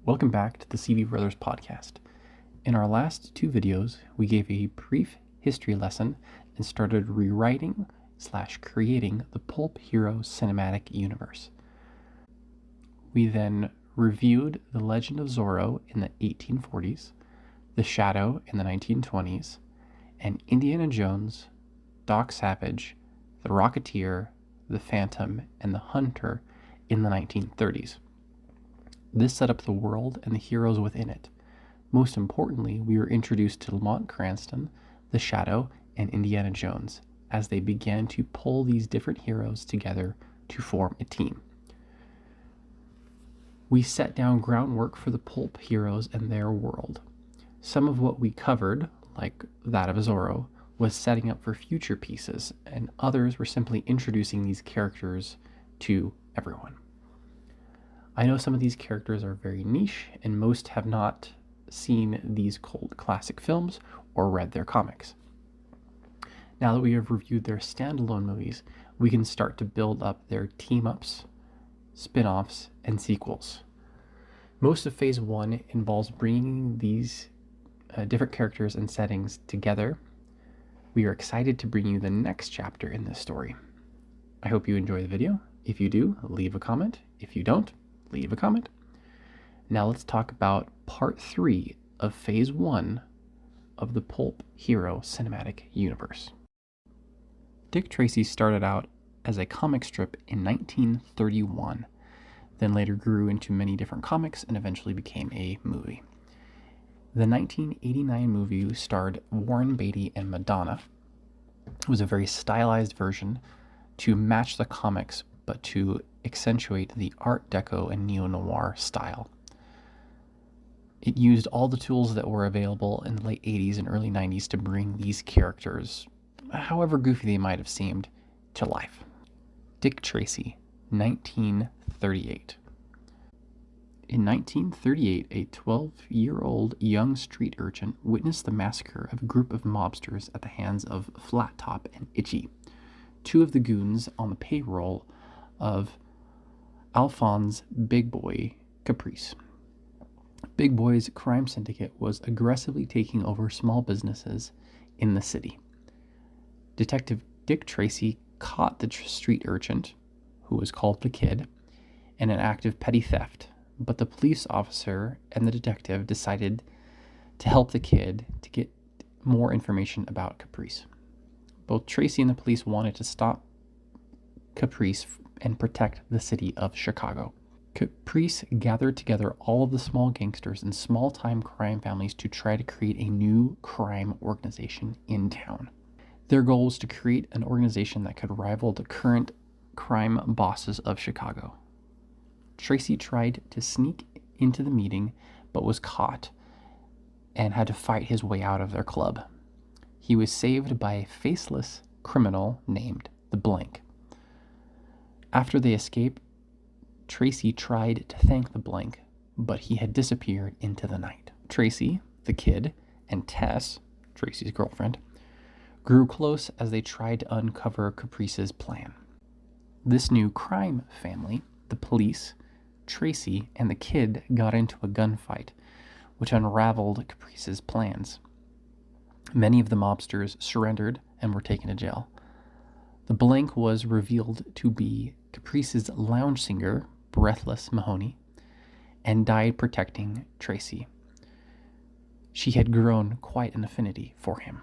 Welcome back to the CV Brothers podcast. In our last two videos, we gave a brief history lesson and started rewriting/creating the Pulphero cinematic universe. We then reviewed The Legend of Zorro in the 1840s, The Shadow in the 1920s, and Indiana Jones, Docsavage, the Rocketeer, the Phantom, and the Hunter in the 1930s. This set up the world and the heroes within it. Most importantly, we were introduced to Lamont Cranston, the Shadow, and Indiana Jones as they began to pull these different heroes together to form a team. We set down groundwork for the pulp heroes and their world. Some of what we covered, like that of Zorro, was setting up for future pieces, and others were simply introducing these characters to everyone. I know some of these characters are very niche, and most have not seen these cult classic films or read their comics. Now that we have reviewed their standalone movies, we can start to build up their team-ups, spin-offs, and sequels. Most of Phase 1 involves bringing these different characters and settings together. We are excited to bring you the next chapter in this story. I hope you enjoy the video. If you do, leave a comment. If you don't, leave a comment. Now let's talk about Part 3 of Phase 1 of the Pulphero cinematic universe. Dick Tracy started out as a comic strip in 1931, then later grew into many different comics and eventually became a movie. The 1989 movie starred Warren Beatty and Madonna. It was a very stylized version to match the comics, but to accentuate the Art Deco and neo-noir style. It used all the tools that were available in the late 80s and early 90s to bring these characters, however goofy they might have seemed, to life. Dick Tracy, 1938. In 1938, a 12-year-old young street urchin witnessed the massacre of a group of mobsters at the hands of Flat Top and Itchy, two of the goons on the payroll of Alphonse Big Boy Caprice. Big Boy's crime syndicate was aggressively taking over small businesses in the city. Detective Dick Tracy caught the street urchin, who was called the Kid, in an act of petty theft, but the police officer and the detective decided to help the Kid to get more information about Caprice. Both Tracy and the police wanted to stop Caprice and protect the city of Chicago. Caprice gathered together all of the small gangsters and small-time crime families to try to create a new crime organization in town. Their goal was to create an organization that could rival the current crime bosses of Chicago. Tracy tried to sneak into the meeting, but was caught and had to fight his way out of their club. He was saved by a faceless criminal named the Blank. After they escaped, Tracy tried to thank the Blank, but he had disappeared into the night. Tracy, the Kid, and Tess, Tracy's girlfriend, grew close as they tried to uncover Caprice's plan. This new crime family, the police, Tracy, and the Kid got into a gunfight, which unraveled Caprice's plans. Many of the mobsters surrendered and were taken to jail. The Blank was revealed to be Caprice's lounge singer, Breathless Mahoney, and died protecting Tracy. She had grown quite an affinity for him.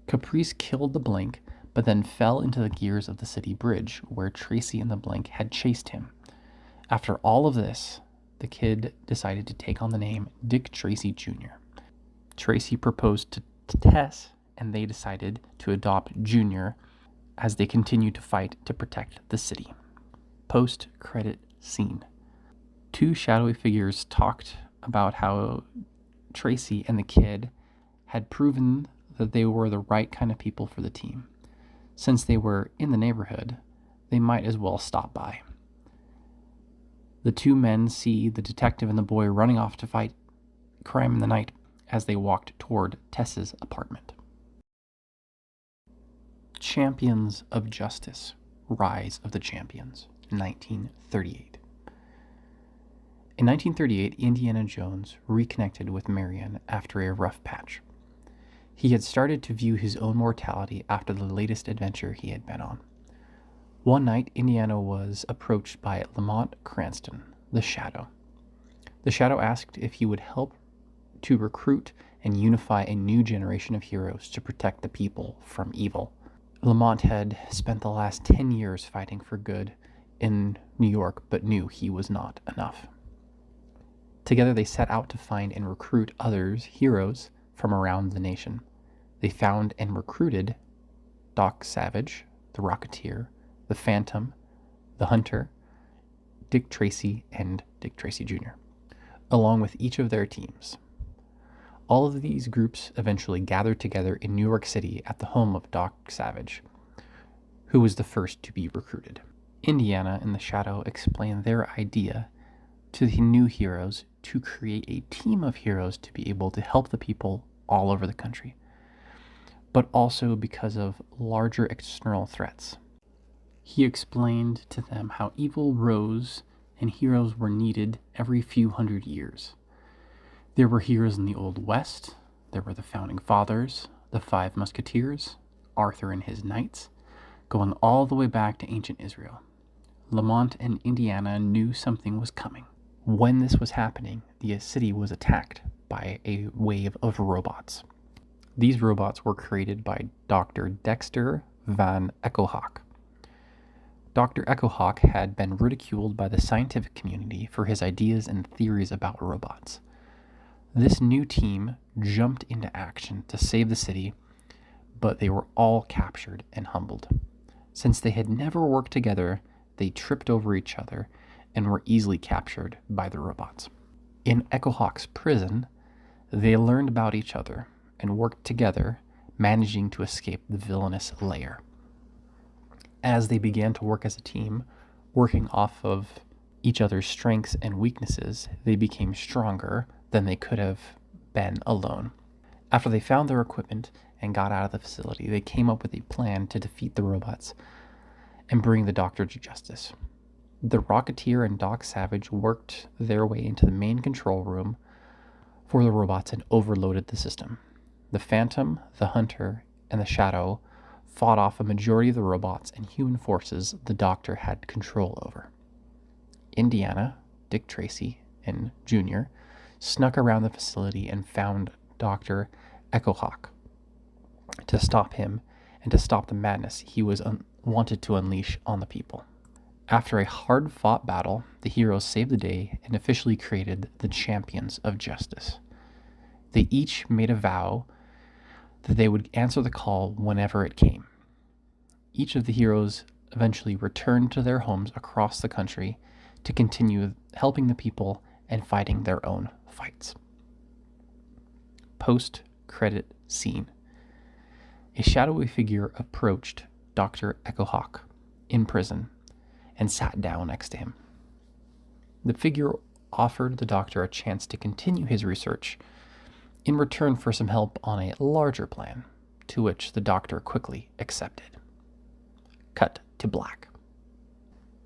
Caprice killed the Blank, but then fell into the gears of the city bridge, where Tracy and the Blank had chased him. After all of this, the Kid decided to take on the name Dick Tracy Jr. Tracy proposed to Tess, and they decided to adopt Jr. as they continued to fight to protect the city. Post-credit scene. Two shadowy figures talked about how Tracy and the Kid had proven that they were the right kind of people for the team. Since they were in the neighborhood, they might as well stop by. The two men see the detective and the boy running off to fight crime in the night as they walked toward Tess's apartment. Champions of Justice, Rise of the Champions, 1938. In 1938, Indiana Jones reconnected with Marion after a rough patch. He had started to view his own mortality after the latest adventure he had been on. One night, Indiana was approached by Lamont Cranston, the Shadow. The Shadow asked if he would help to recruit and unify a new generation of heroes to protect the people from evil. Lamont had spent the last 10 years fighting for good in New York, but knew he was not enough. Together they set out to find and recruit others, heroes, from around the nation. They found and recruited Docsavage, the Rocketeer, the Phantom, the Hunter, Dicktracy, and Dicktracy Jr., along with each of their teams. All of these groups eventually gathered together in New York City at the home of Docsavage, who was the first to be recruited. Indiana and the Shadow explained their idea to the new heroes to create a team of heroes to be able to help the people all over the country, but also because of larger external threats. He explained to them how evil rose and heroes were needed every few hundred years. There were heroes in the Old West, there were the Founding Fathers, the Five Musketeers, Arthur and his knights, going all the way back to ancient Israel. Lamont and Indiana knew something was coming. When this was happening, the city was attacked by a wave of robots. These robots were created by Dr. Dexter Van Echohawk. Dr. Echohawk had been ridiculed by the scientific community for his ideas and theories about robots. This new team jumped into action to save the city, but they were all captured and humbled. Since they had never worked together, they tripped over each other and were easily captured by the robots. In Echohawk's prison, they learned about each other and worked together, managing to escape the villainous lair. As they began to work as a team, working off of each other's strengths and weaknesses, they became stronger than they could have been alone. After they found their equipment and got out of the facility, they came up with a plan to defeat the robots and bring the Doctor to justice. The Rocketeer and Docsavage worked their way into the main control room for the robots and overloaded the system. The Phantom, the Hunter, and the Shadow fought off a majority of the robots and human forces the Doctor had control over. Indiana, Dicktracy, and Jr. snuck around the facility and found Dr. Echohawk to stop him and to stop the madness he was wanted to unleash on the people. After a hard-fought battle, the heroes saved the day and officially created the Champions of Justice. They each made a vow that they would answer the call whenever it came. Each of the heroes eventually returned to their homes across the country to continue helping the people and fighting their own fights. Post-credit scene. A shadowy figure approached Dr. Echohawk in prison and sat down next to him. The figure offered the Doctor a chance to continue his research in return for some help on a larger plan, to which the Doctor quickly accepted. Cut to black.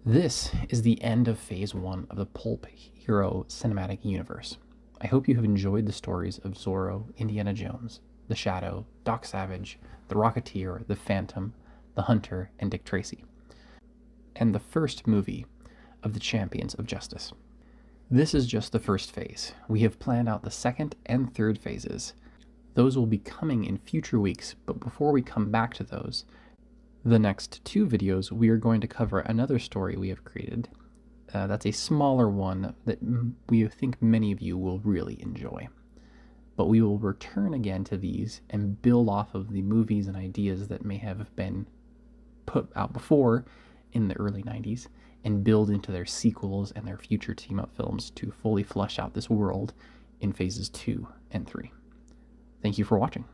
This is the end of Phase 1 of the Pulp Hero cinematic universe. I hope you have enjoyed the stories of Zorro, Indiana Jones, the Shadow, Docsavage, the Rocketeer, the Phantom, the Hunter, and Dicktracy, and the first movie of the Champions of Justice. This is just the first phase. We have planned out the second and third phases. Those will be coming in future weeks, but before we come back to those, the next two videos, we are going to cover another story we have created. That's a smaller one that we think many of you will really enjoy. But we will return again to these and build off of the movies and ideas that may have been put out before in the early 90s and build into their sequels and their future team-up films to fully flesh out this world in phases 2 and 3. Thank you for watching.